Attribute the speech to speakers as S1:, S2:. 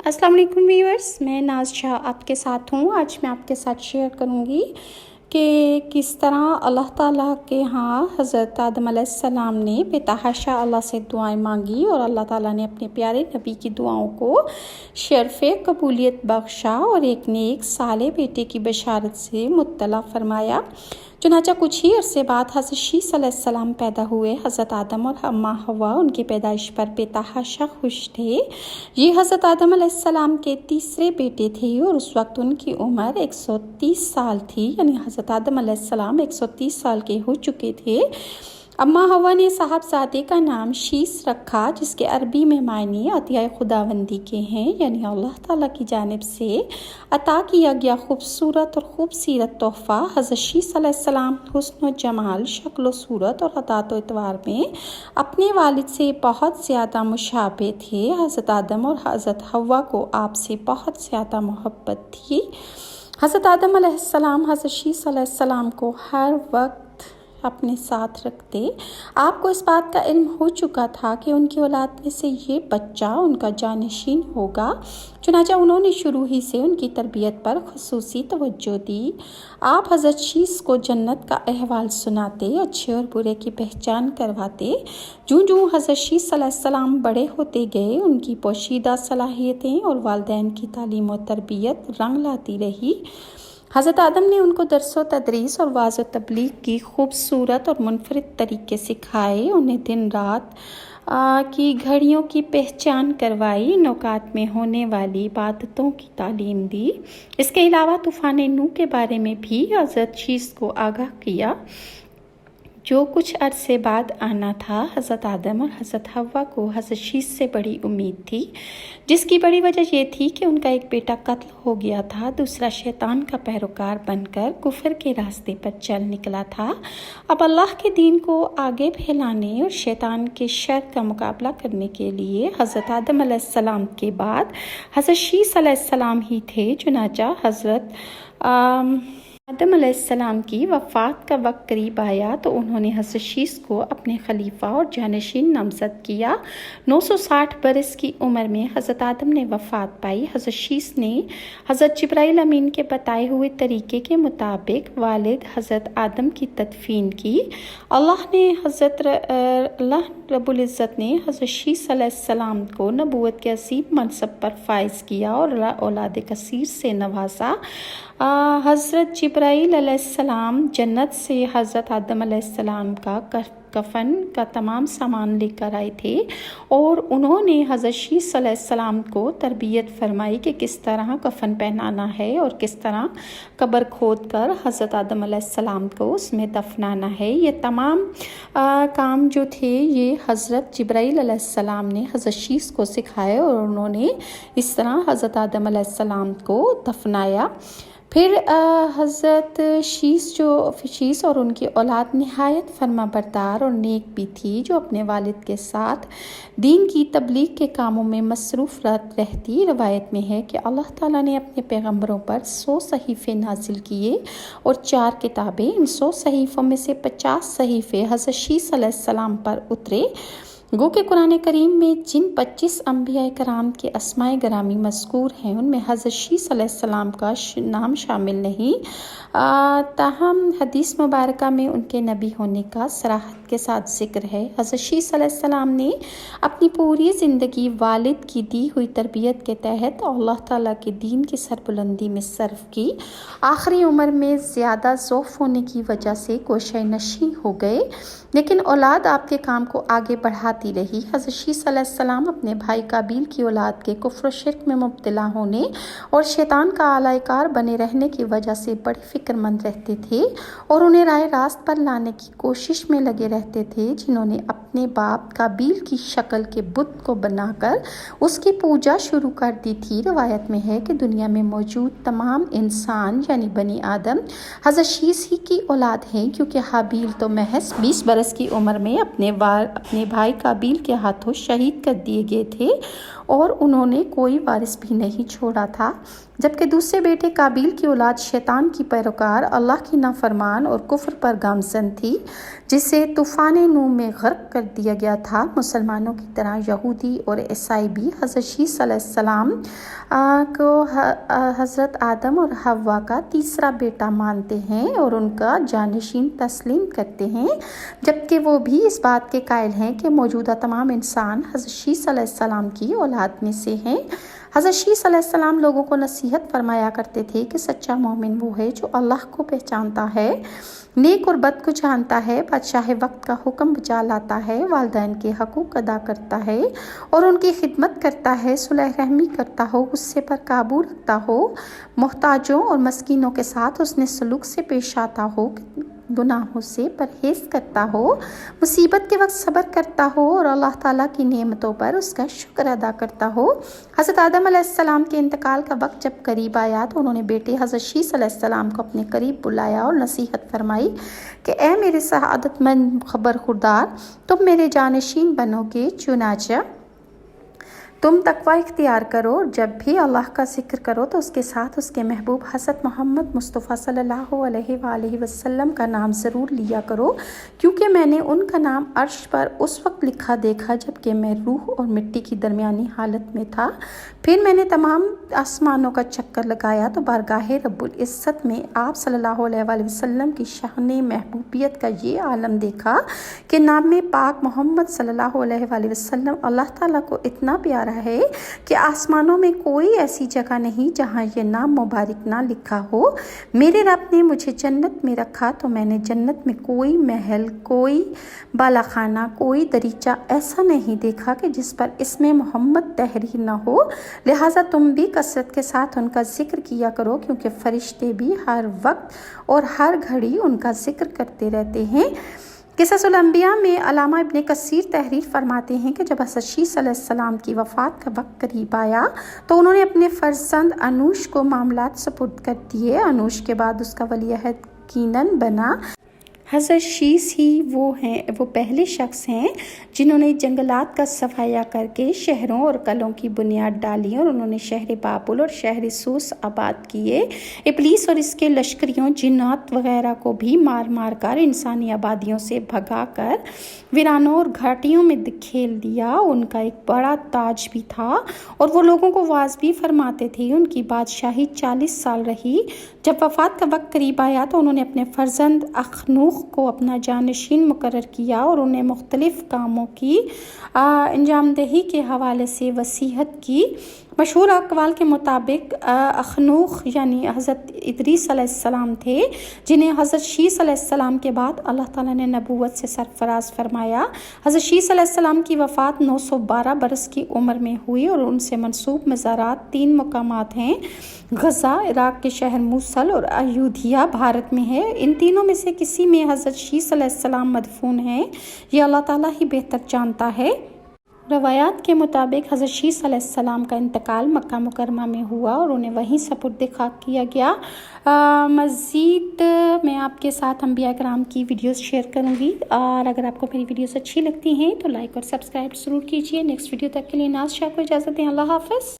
S1: السلام علیکم ویورز، میں ناز شاہ آپ کے ساتھ ہوں۔ آج میں آپ کے ساتھ شیئر کروں گی کہ کس طرح اللہ تعالیٰ کے ہاں حضرت آدم علیہ السلام نے بے تحاشا اللہ سے دعائیں مانگی اور اللہ تعالیٰ نے اپنے پیارے نبی کی دعاؤں کو شرف قبولیت بخشا اور ایک نیک صالح بیٹے کی بشارت سے مطلع فرمایا۔ چنانچہ کچھ ہی عرصے بعد حضرت شیس علیہ السلام پیدا ہوئے۔ حضرت آدم اور اماں حوا ان کی پیدائش پر بے تحاشا خوش تھے۔ یہ حضرت آدم علیہ السلام کے تیسرے بیٹے تھے اور اس وقت ان کی عمر 130 سال تھی، یعنی حضرت آدم علیہ السلام 130 سال کے ہو چکے تھے۔ اماں حوا نے صاحبزادے کا نام شیس رکھا، جس کے عربی میں معنی عطیہ خداوندی کے ہیں، یعنی اللہ تعالیٰ کی جانب سے عطا کیا گیا خوبصورت اور خوبصیرت تحفہ۔ حضرت شیس علیہ السلام حسن و جمال، شکل و صورت اور عطات و اطوار میں اپنے والد سے بہت زیادہ مشابہ تھے۔ حضرت آدم اور حضرت حوا کو آپ سے بہت زیادہ محبت تھی۔ حضرت آدم علیہ السلام حضرت شیس علیہ السلام کو ہر وقت اپنے ساتھ رکھتے۔ آپ کو اس بات کا علم ہو چکا تھا کہ ان کی اولاد میں سے یہ بچہ ان کا جانشین ہوگا، چنانچہ انہوں نے شروع ہی سے ان کی تربیت پر خصوصی توجہ دی۔ آپ حضرت شیس کو جنت کا احوال سناتے، اچھے اور برے کی پہچان کرواتے۔ جوں حضرت شیس علیہ السلام بڑے ہوتے گئے، ان کی پوشیدہ صلاحیتیں اور والدین کی تعلیم و تربیت رنگ لاتی رہی۔ حضرت آدم نے ان کو درس و تدریس اور وعظ و تبلیغ کی خوبصورت اور منفرد طریقے سکھائے، انہیں دن رات کی گھڑیوں کی پہچان کروائی، نکات میں ہونے والی عبادتوں کی تعلیم دی۔ اس کے علاوہ طوفان نوح کے بارے میں بھی حضرت شیس کو آگاہ کیا، جو کچھ عرصے بعد آنا تھا۔ حضرت آدم اور حضرت حوا کو حضرت شیس سے بڑی امید تھی، جس کی بڑی وجہ یہ تھی کہ ان کا ایک بیٹا قتل ہو گیا تھا، دوسرا شیطان کا پیروکار بن کر کفر کے راستے پر چل نکلا تھا۔ اب اللہ کے دین کو آگے پھیلانے اور شیطان کے شر کا مقابلہ کرنے کے لیے حضرت آدم علیہ السلام کے بعد حضرت شیس علیہ السلام ہی تھے۔ چنانچہ حضرت آدم علیہ السلام کی وفات کا وقت قریب آیا تو انہوں نے حضرت شیس کو اپنے خلیفہ اور جانشین نامزد کیا۔ 960 برس کی عمر میں حضرت آدم نے وفات پائی۔ حضرت شیس نے حضرت جبرائیل امین کے بتائے ہوئے طریقے کے مطابق والد حضرت آدم کی تدفین کی۔ اللہ رب العزت نے حضرت شیس علیہ السلام کو نبوت کے عظیم منصب پر فائز کیا اور اولاد کثیر سے نوازا۔ حضرت جبرائیل علیہ السلام جنت سے حضرت آدم علیہ السلام کا کفن کا تمام سامان لے کر آئے تھے اور انہوں نے حضرت شیس علیہ السلام کو تربیت فرمائی کہ کس طرح کفن پہنانا ہے اور کس طرح قبر کھود کر حضرت آدم علیہ السلام کو اس میں دفنانا ہے۔ یہ تمام کام جو تھے یہ حضرت جبرائیل علیہ السلام نے حضرت شیس کو سکھائے اور انہوں نے اس طرح حضرت آدم علیہ السلام کو دفنایا۔ پھر حضرت شیس اور ان کی اولاد نہایت فرما بردار اور نیک بھی تھی، جو اپنے والد کے ساتھ دین کی تبلیغ کے کاموں میں مصروف رہتی۔ روایت میں ہے کہ اللہ تعالیٰ نے اپنے پیغمبروں پر 100 صحیفے نازل کیے اور 4 کتابیں۔ ان 100 صحیفوں میں سے 50 صحیفے حضرت شیس علیہ السلام پر اترے۔ گو کہ قرآن کریم میں جن 25 انبیاء کرام کے اسماء گرامی مذکور ہیں ان میں حضرت شیس علیہ السلام کا نام شامل نہیں، تاہم حدیث مبارکہ میں ان کے نبی ہونے کا صراحت کے ساتھ ذکر ہے۔ حضرت شیس علیہ السلام نے اپنی پوری زندگی والد کی دی ہوئی تربیت کے تحت اللہ تعالیٰ کے دین کی سربلندی میں صرف کی۔ آخری عمر میں زیادہ ضعف ہونے کی وجہ سے گوشہ نشین ہو گئے، لیکن اولاد آپ کے کام کو آگے بڑھاتی رہی۔ حضرت شیس علیہ السلام اپنے بھائی قابیل کی اولاد کے کفر و شرک میں مبتلا ہونے اور شیطان کا آلۂ کار بنے رہنے کی وجہ سے بڑے فکر مند رہتے تھے اور انہیں راہ راست پر لانے کی کوشش میں لگے رہتے تھے، جنہوں نے اپنے باپ قابیل کی شکل کے بت کو بنا کر اس کی پوجا شروع کر دی تھی۔ روایت میں ہے کہ دنیا میں موجود تمام انسان یعنی بنی آدم حضرت شیس ہی کی اولاد ہیں، کیونکہ حابیل تو محض 20 برس کی عمر میں اپنے بھائی قابیل کے ہاتھوں شہید کر دیے گئے تھے اور انہوں نے کوئی وارث بھی نہیں چھوڑا تھا، جبکہ دوسرے بیٹے قابیل کی اولاد شیطان کی پیروکار، اللہ کی نافرمان اور کفر پر گامزن تھی، جسے طوفان نوح میں غرق کر دیا گیا تھا۔ مسلمانوں کی طرح یہودی اور عیسائی بھی حضرت شیس علیہ السلام کو حضرت آدم اور حوا کا تیسرا بیٹا مانتے ہیں اور ان کا جانشین تسلیم کرتے ہیں، جبکہ وہ بھی اس بات کے قائل ہیں کہ موجودہ تمام انسان حضرت شیس علیہ السلام کی اولاد میں سے ہیں۔ حضرت شیس علیہ السلام لوگوں کو نصیحت فرمایا کرتے تھے کہ سچا مومن وہ ہے جو اللہ کو پہچانتا ہے، نیک اور بد کو جانتا ہے، بادشاہ وقت کا حکم بجا لاتا ہے، والدین کے حقوق ادا کرتا ہے اور ان کی خدمت کرتا ہے، صلح رحمی کرتا ہو، غصے پر قابو رکھتا ہو، محتاجوں اور مسکینوں کے ساتھ حسن سلوک سے پیش آتا ہو، گناہوں سے پرہیز کرتا ہو، مصیبت کے وقت صبر کرتا ہو اور اللہ تعالیٰ کی نعمتوں پر اس کا شکر ادا کرتا ہو۔ حضرت آدم علیہ السلام کے انتقال کا وقت جب قریب آیا تو انہوں نے بیٹے حضرت شیس علیہ السلام کو اپنے قریب بلایا اور نصیحت فرمائی کہ اے میرے سعادت مند خبر خوردار، تم میرے جانشین بنو گے، چنانچہ تم تقوی اختیار کرو اور جب بھی اللہ کا ذکر کرو تو اس کے ساتھ اس کے محبوب حضرت محمد مصطفیٰ صلی اللہ علیہ وآلہ وسلم کا نام ضرور لیا کرو، کیونکہ میں نے ان کا نام عرش پر اس وقت لکھا دیکھا جب کہ میں روح اور مٹی کی درمیانی حالت میں تھا۔ پھر میں نے تمام آسمانوں کا چکر لگایا تو بارگاہ رب العزت میں آپ صلی اللہ علیہ وآلہ وسلم کی شان محبوبیت کا یہ عالم دیکھا کہ نام پاک محمد صلی اللہ علیہ وآلہ وسلم اللہ تعالیٰ کو اتنا پیارا ہے کہ آسمانوں میں کوئی ایسی جگہ نہیں جہاں یہ نام مبارک نہ لکھا ہو۔ میرے رب نے مجھے جنت میں رکھا تو میں نے جنت میں کوئی محل، کوئی بالاخانہ، کوئی دریچہ ایسا نہیں دیکھا کہ جس پر اسم محمد تحریر نہ ہو، لہٰذا تم بھی کثرت کے ساتھ ان کا ذکر کیا کرو، کیونکہ فرشتے بھی ہر وقت اور ہر گھڑی ان کا ذکر کرتے رہتے ہیں۔ قصص الانبیاء میں علامہ ابن کثیر تحریر فرماتے ہیں کہ جب حضرت شیس علیہ السلام کی وفات کا وقت قریب آیا تو انہوں نے اپنے فرزند انوش کو معاملات سپرد کر دیے۔ انوش کے بعد اس کا ولی عہد کینن بنا۔ حضرت شیس ہی وہ پہلے شخص ہیں جنہوں نے جنگلات کا صفایا کر کے شہروں اور قلعوں کی بنیاد ڈالی اور انہوں نے شہر بابل اور شہر سوس آباد کیے۔ ابلیس اور اس کے لشکریوں، جنات وغیرہ کو بھی مار مار کر انسانی آبادیوں سے بھگا کر ویرانوں اور گھاٹیوں میں دھکیل دیا۔ ان کا ایک بڑا تاج بھی تھا اور وہ لوگوں کو واعظ بھی فرماتے تھے۔ ان کی بادشاہی 40 سال رہی۔ جب وفات کا وقت قریب آیا تو انہوں نے اپنے فرزند اخنوخ کو اپنا جانشین مقرر کیا اور انہیں مختلف کاموں کی انجام دہی کے حوالے سے وصیت کی۔ مشہور اقوال کے مطابق اخنوخ یعنی حضرت ادریس علیہ السلام تھے، جنہیں حضرت شیس علیہ السلام کے بعد اللہ تعالیٰ نے نبوت سے سرفراز فرمایا۔ حضرت شیس علیہ السلام کی وفات 912 برس کی عمر میں ہوئی اور ان سے منسوب مزارات 3 مقامات ہیں: غزہ عراق کے شہر موصل اور ایودھیا بھارت میں ہے۔ ان تینوں میں سے کسی میں حضرت شیس علیہ السلام مدفون ہیں، یہ اللہ تعالیٰ ہی بہتر جانتا ہے۔ روایات کے مطابق حضرت شیس علیہ السلام کا انتقال مکہ مکرمہ میں ہوا اور انہیں وہیں سپرد خاک کیا گیا۔ مزید میں آپ کے ساتھ انبیاء کرام کی ویڈیوز شیئر کروں گی، اور اگر آپ کو میری ویڈیوز اچھی لگتی ہیں تو لائک اور سبسکرائب ضرور کیجیے۔ نیکسٹ ویڈیو تک کے لیے ناز شاہ کو اجازت دیں۔ اللہ حافظ۔